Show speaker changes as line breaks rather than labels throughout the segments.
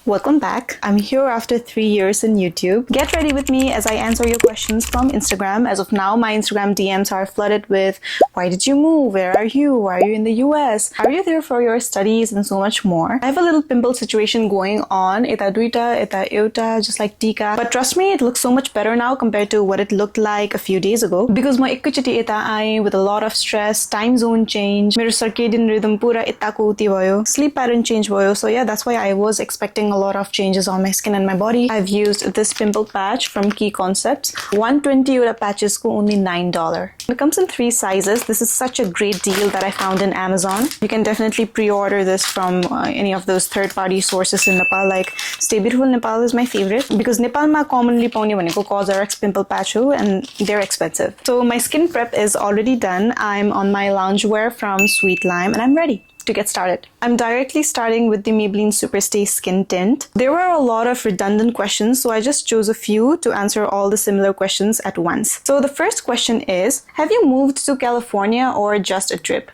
Welcome back. I'm here after 3 years in YouTube. Get ready with me as I answer your questions from Instagram. As of now, my Instagram DMs are flooded with, why did you move? Where are you? Why are you in the US? Are you there for your studies? And so much more. I have a little pimple situation going on. Eta duita, eta euta, just like tika. But trust me, it looks so much better now compared to what it looked like a few days ago. Because my ekkuchati eta aaye with a lot of stress, time zone change, मेरो circadian rhythm pura eta ko uti bhayo, sleep pattern change bhayo. So yeah, that's why I was expecting a lot of changes on my skin and my body. I've used this pimple patch from Key Concepts. 120 euro patches ko only $9. It comes in 3 sizes. This is such a great deal that I found in Amazon. You can definitely pre-order this from any of those third-party sources in Nepal. Like Stay Beautiful Nepal is my favorite because Nepal ma commonly paउने भनेको CosRX pimple patch ho and they're expensive. So my skin prep is already done. I'm on my loungewear from Sweet Lime and I'm ready to get started. I'm directly starting with the Maybelline Superstay Skin Tint. There were a lot of redundant questions, so I just chose a few to answer all the similar questions at once. So the first question is, have you moved to California or just a trip?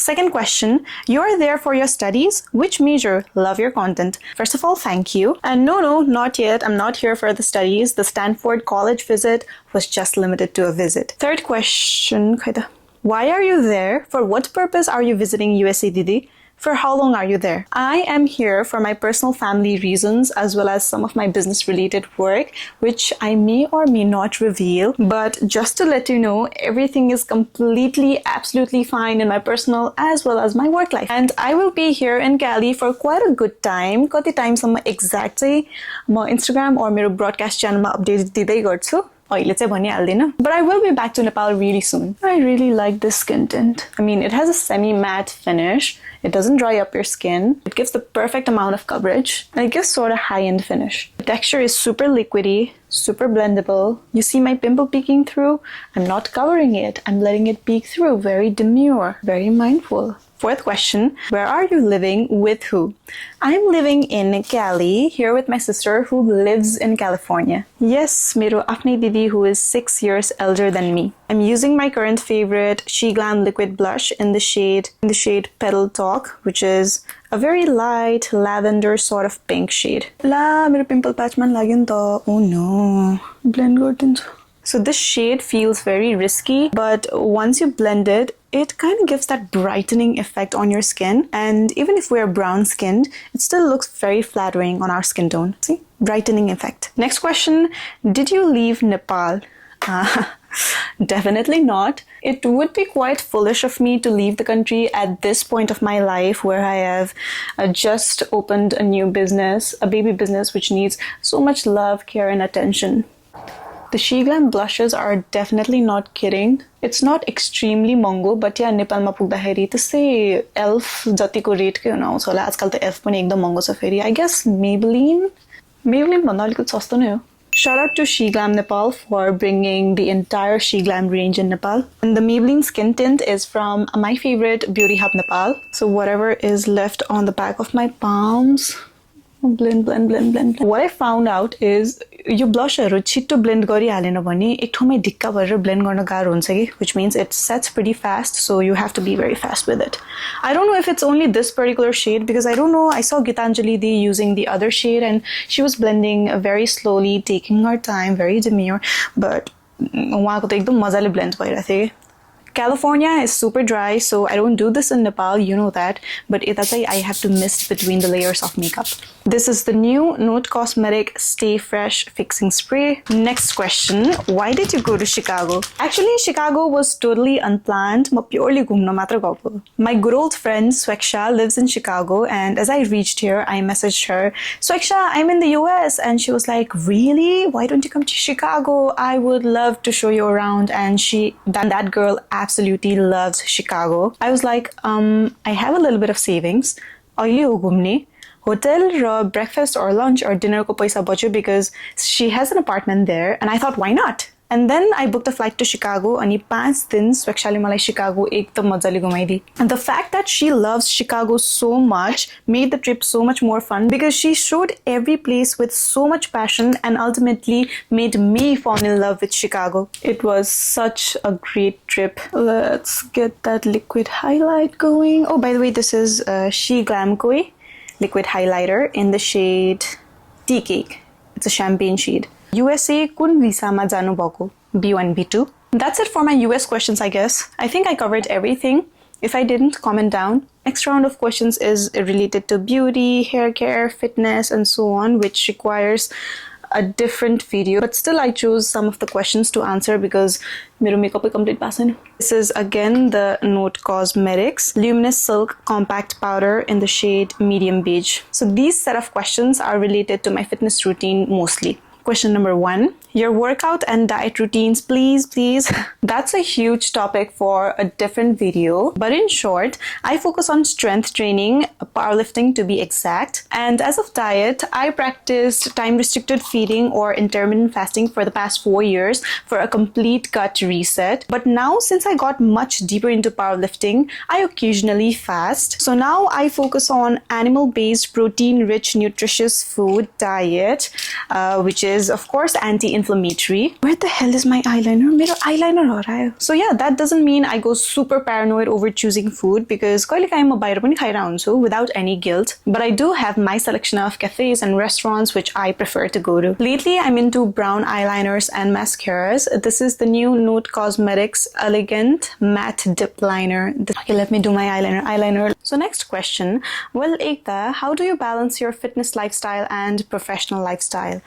Second question, you're there for your studies? Which major? Love your content. First of all, thank you. And no, not yet. I'm not here for the studies. The Stanford college visit was just limited to a visit. Third question, why are you there? For what purpose are you visiting USA, Didi? For how long are you there? I am here for my personal family reasons as well as some of my business related work, which I may or may not reveal. But just to let you know, everything is completely, absolutely fine in my personal as well as my work life. And I will be here in Cali for quite a good time. Kati timesama exactly my Instagram or मेरो broadcast channel ma update दिँदै गर्छु. But I will be back to Nepal really soon. I really like this skin tint. I mean, it has a semi-matte finish. It doesn't dry up your skin. It gives the perfect amount of coverage. And it gives sort of high-end finish. The texture is super liquidy, super blendable. You see my pimple peeking through? I'm not covering it. I'm letting it peek through. Very demure, very mindful. Fourth question, where are you living with who? I'm living in Cali, here with my sister who lives in California. Yes, मेरो आफ्नै दिदी who is 6 years elder than me. I'm using my current favorite SheGlam liquid blush in the shade Petal Talk, which is a very light lavender sort of pink shade. La, मेरो pimple patch man लाग्यो नि त. Oh no. Blend गरिदिन्छु. So this shade feels very risky, but once you blend it, it kind of gives that brightening effect on your skin. And even if we're brown skinned, it still looks very flattering on our skin tone. See? Brightening effect. Next question, did you leave Nepal? Definitely not. It would be quite foolish of me to leave the country at this point of my life where I have just opened a new business, a baby business which needs so much love, care and attention. The SheGlam blushes are definitely not kidding. It's not extremely महँगो, but yeah, नेपालमा पुग्दाखेरि त्यसै ELF जतिको रेटकै हुन आउँछ होला. आजकल त ELF पनि एकदम महँगो छ फेरि. I guess Maybelline भन्दा अलिकति सस्तो नै हो. Shout out to SheGlam Nepal for bringing the entire SheGlam range in Nepal. And the Maybelline skin tint is from my favorite Beauty Hub Nepal. So whatever is left on the back of my palms, blend. What I found out is यो ब्लसहरु छिट्टो blend गरिहालेन भने एक ठाउँमै ढिक्का भएर blend गर्न गाह्रो हुन्छ कि, which means it sets pretty fast, so you have to be very fast with it. I don't know if it's only this particular shade because I don't know, I saw Gitanjali Di using the other shade and she was blending very slowly, taking her time, very demure, but उहाँको त एकदम मजाले blend भइरहेको थियो. California is super dry, so I don't do this in Nepal, you know that, but I have to mist between the layers of makeup. This is the new Note Cosmetic Stay Fresh Fixing Spray. Next question, why did you go to Chicago? Actually, Chicago was totally unplanned. Ma purely घुम्न मात्र गएको. My good old friend Sweksha lives in Chicago, and as I reached here, I messaged her, Sweksha, I'm in the US, and she was like, really? Why don't you come to Chicago? I would love to show you around. And that girl absolutely loves Chicago. I was like, I have a little bit of savings. अहिले हो घुम्ने. Hotel raw breakfast or lunch or dinner को पैसा बच्यो because she has an apartment there, and I thought, why not? And then I booked a flight to Chicago अनि 5 दिन Swekshale मलाई Chicago एकदम मजाले घुमाइदिए. And the fact that she loves Chicago so much made the trip so much more fun because she showed every place with so much passion and ultimately made me fall in love with Chicago. It was such a great trip. Let's get that liquid highlight going. Oh, by the way, this is SheGlam Koi. liquid highlighter in the shade Tea Cake. It's a champagne shade. USA kun visa ma janu bhako? B1, B2. That's it for my US questions, I guess. I think I covered everything. If I didn't, comment down. Next round of questions is related to beauty, hair care, fitness, and so on, which requires a different video. But still, I chose some of the questions to answer because mero makeup is complete pasan. This is again the Note Cosmetics Luminous Silk Compact Powder in the shade Medium Beige. So these set of questions are related to my fitness routine mostly. Question number 1, your workout and diet routines, please. That's a huge topic for a different video. But in short, I focus on strength training, powerlifting to be exact. And as of diet, I practiced time-restricted feeding or intermittent fasting for the past 4 years for a complete gut reset. But now, since I got much deeper into powerlifting, I occasionally fast. So now I focus on animal-based, protein-rich, nutritious food diet, which is, of course, anti-inflammatory. Where the hell is my eyeliner? Mero eyeliner ho raha hai. So yeah, that doesn't mean I go super paranoid over choosing food because kaile kahi ma bahar pani khaira hunchu without any guilt. But I do have my selection of cafes and restaurants which I prefer to go to. Lately, I'm into brown eyeliners and mascaras. This is the new Note Cosmetics Elegant Matte Dip Liner. Okay, let me do my eyeliner. So next question. Well, Ekta, how do you balance your fitness lifestyle and professional lifestyle?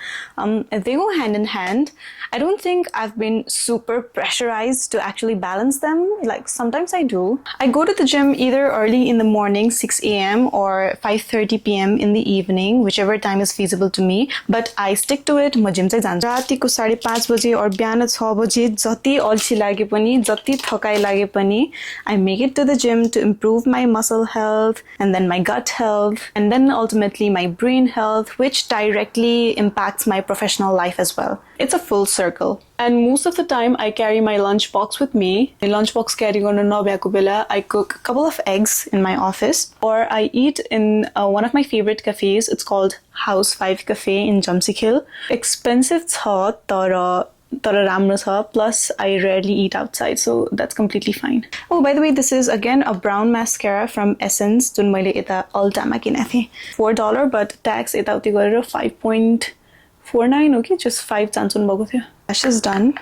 They go hand in hand. I don't think I've been super pressurized to actually balance them. Like sometimes I do. I go to the gym either early in the morning, 6 a.m. or 5:30 p.m. in the evening, whichever time is feasible to me. But I stick to it. म gym चाहिँ जान्छु रातिको 5:30 बजे or बिहान 6 बजे जति अल्छी लागे पनि जति थकाइ लागे पनि I make it to the gym to improve my muscle health and then my gut health and then ultimately my brain health, which directly impacts my professional life as well. It's a full circle. And most of the time, I carry my lunchbox with me. My lunchbox carry गर्न नभएको बेला, I cook a couple of eggs in my office, or I eat in one of my favorite cafes. It's called House 5 Cafe in Jamsik Hill. Expensive छ तर राम्रो छ. Plus, I rarely eat outside, so that's completely fine. Oh, by the way, this is again a brown mascara from Essence. जुन मैले यता अल्टामा किनेको थिएँ. $4, but tax यताउति गरेर 5.49 हो कि just 5 चान्सुन भएको थियो. Lash is done.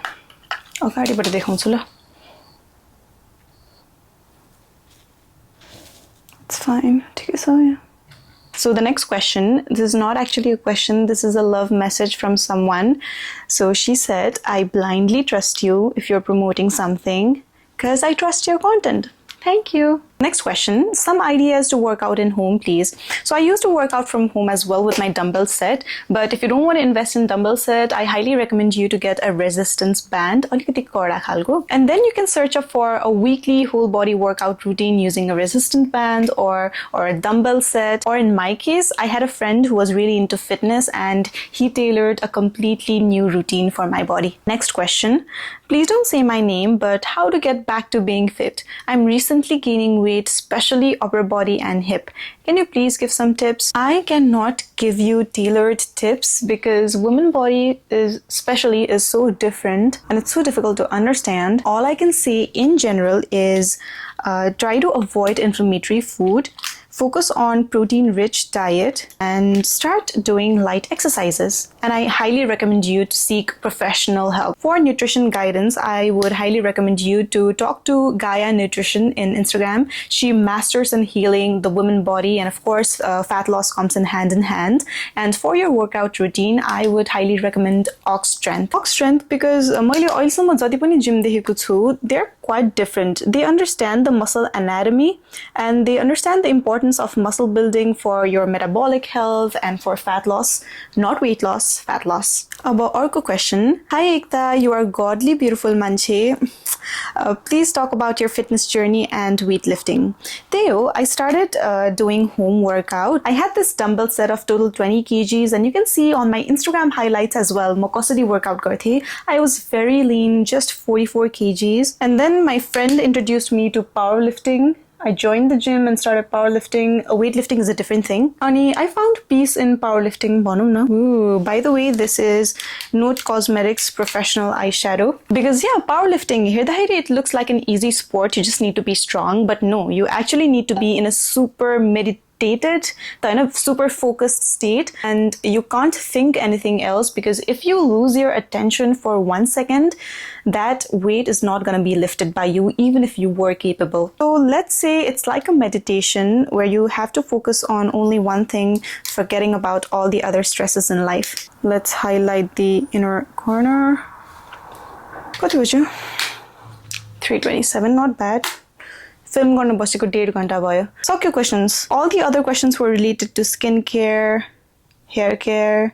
अगाडिबाट देखाउँछु ल. It's fine. ठिकै छ यहाँ. So the next question, this is not actually a question, this is a love message from someone. So she said, I blindly trust you if you're promoting something because I trust your content. Thank you. Next question, some ideas to work out in home, please. So I used to work out from home as well with my dumbbell set, but if you don't want to invest in dumbbell set, I highly recommend you to get a resistance band. And then you can search up for a weekly whole body workout routine using a resistance band or a dumbbell set. Or in my case, I had a friend who was really into fitness and he tailored a completely new routine for my body. Next question, please don't say my name, but how to get back to being fit? I'm recently gaining weight, especially upper body and hip. Can you please give some tips? I cannot give you tailored tips because women's body is so different and it's so difficult to understand. All I can say in general is try to avoid inflammatory food, focus on protein-rich diet, and start doing light exercises. And I highly recommend you to seek professional help. For nutrition guidance, I would highly recommend you to talk to Gaia Nutrition in Instagram. She masters in healing the women body, and of course, fat loss comes in hand. And for your workout routine, I would highly recommend Ox Strength. Ox Strength because मैले अहिलेसम्म जति पनि gym देखेको छु, they're quite different. They understand the muscle anatomy and they understand the importance of muscle building for your metabolic health and for fat loss, not weight loss, fat loss. About अर्को question. Hi Ekta, you are godly beautiful manche. Please talk about your fitness journey and weightlifting. Theo, I started doing home workout. I had this dumbbell set of total 20 kgs and you can see on my Instagram highlights as well, म कसरी workout गर्थे. I was very lean, just 44 kgs. And then my friend introduced me to powerlifting. I joined the gym and started powerlifting. Weightlifting is a different thing. Ani, I found peace in powerlifting. Ooh, by the way, this is Note Cosmetics Professional Eyeshadow. Because yeah, powerlifting, it looks like an easy sport. You just need to be strong. But no, you actually need to be in a super meditated, in a super focused state, and you can't think anything else, because if you lose your attention for 1 second, that weight is not going to be lifted by you, even if you were capable. So let's say it's like a meditation where you have to focus on only one thing, forgetting about all the other stresses in life. Let's highlight the inner corner. What was you? 327, not bad. Film garna baseko 1.5 घण्टा भयो. सक्यो questions. All the other questions were related to skincare, hair care,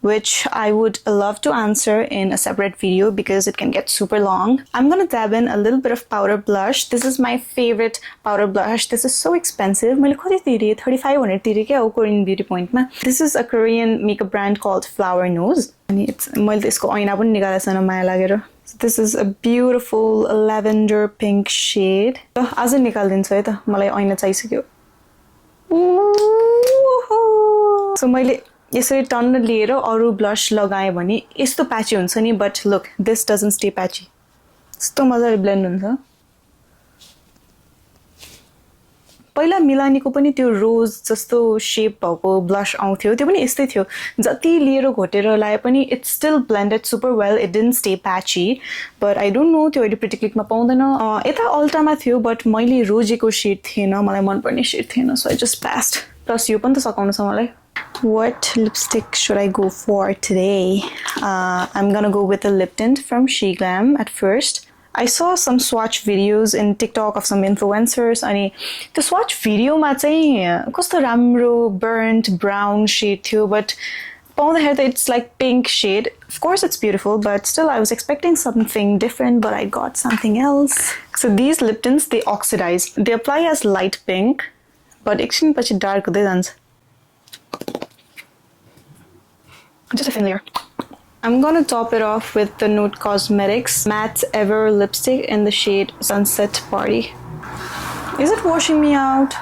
which I would love to answer in a separate video because it can get super long. I'm gonna dab in a little bit of powder blush. This is my favorite powder blush. This is so expensive. मैले कति तिरे 3500 तिरे के हो Korean Beauty Point मा. This is a Korean makeup brand called Flower Nose. अनि मैले त्यसको ऐना पनि निकालेको छैन माया लागेर. So this is a beautiful lavender pink shade. आज निकाल्दिन्छु है त, मलाई ऐना चाहिसक्यो. So मैले यसरी टन्न लिएर अरु ब्लश लगाए भने यस्तो प्याची हुन्छ नि, but look, this doesn't stay patchy. यस्तो मजाले ब्लेन्ड हुन्छ. पहिला मिलानीको पनि त्यो रोज जस्तो शेप भएको ब्लश आउँथ्यो, त्यो पनि यस्तै थियो. जति लिएर घोटेर लाए पनि it still blended super well. It didn't stay patchy, but I don't know त्यो अहिले प्रिटी क्लिकमा पाउँदैन. यता अल्टामा थियो, but मैले रोजेको शेड थिएन, मलाई मन पर्ने शेड थिएन, so I just passed. Plus यो पनि त सकाउनु छ मलाई. What lipstick should I go for today? I'm gonna go with a lip tint from SheGlam at first. I saw some swatch videos in TikTok of some influencers. अनि त्यो swatch video मा चाहिँ कस्तो राम्रो burnt brown shade थियो, but पाउँदाखेरि त it's like pink shade. Of course it's beautiful, but still I was expecting something different, but I got something else. So these lip tints, they oxidize. They apply as light pink, but एकछिन पछि dark हुँदै जान्छ. Just a thin layer. I'm gonna top it off with the Nude Cosmetics Matte Ever lipstick in the shade Sunset Party. Is it washing me out?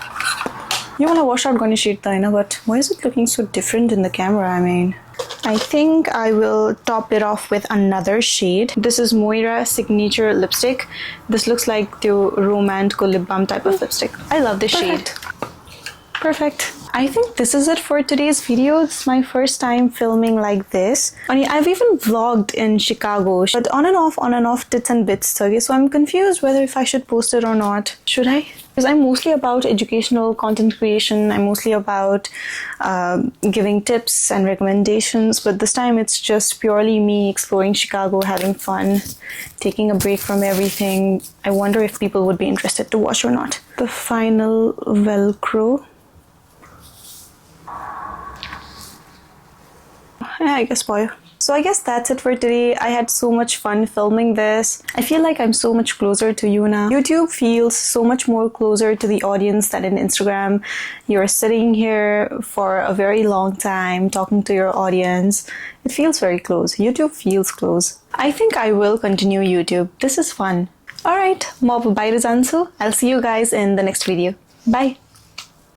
You wanna wash out gonna shade tha, but why is it looking so different in the camera? I mean, I think I will top it off with another shade. This is Moira Signature lipstick. This looks like the Romance lip balm type of lipstick. I love this shade. Perfect. I think this is it for today's video. It's my first time filming like this. I mean, I've even vlogged in Chicago, but on and off, bits and bits. Okay, so I'm confused whether if I should post it or not. Should I? Because I'm mostly about educational content creation. I'm mostly about giving tips and recommendations, but this time it's just purely me exploring Chicago, having fun, taking a break from everything. I wonder if people would be interested to watch or not. The final Velcro. Yeah, I guess boy. So I guess that's it for today. I had so much fun filming this. I feel like I'm so much closer to you now. YouTube feels so much more closer to the audience than in Instagram. You're sitting here for a very long time talking to your audience. It feels very close. YouTube feels close. I think I will continue YouTube. This is fun. Alright, I'll see you guys in the next video. Bye.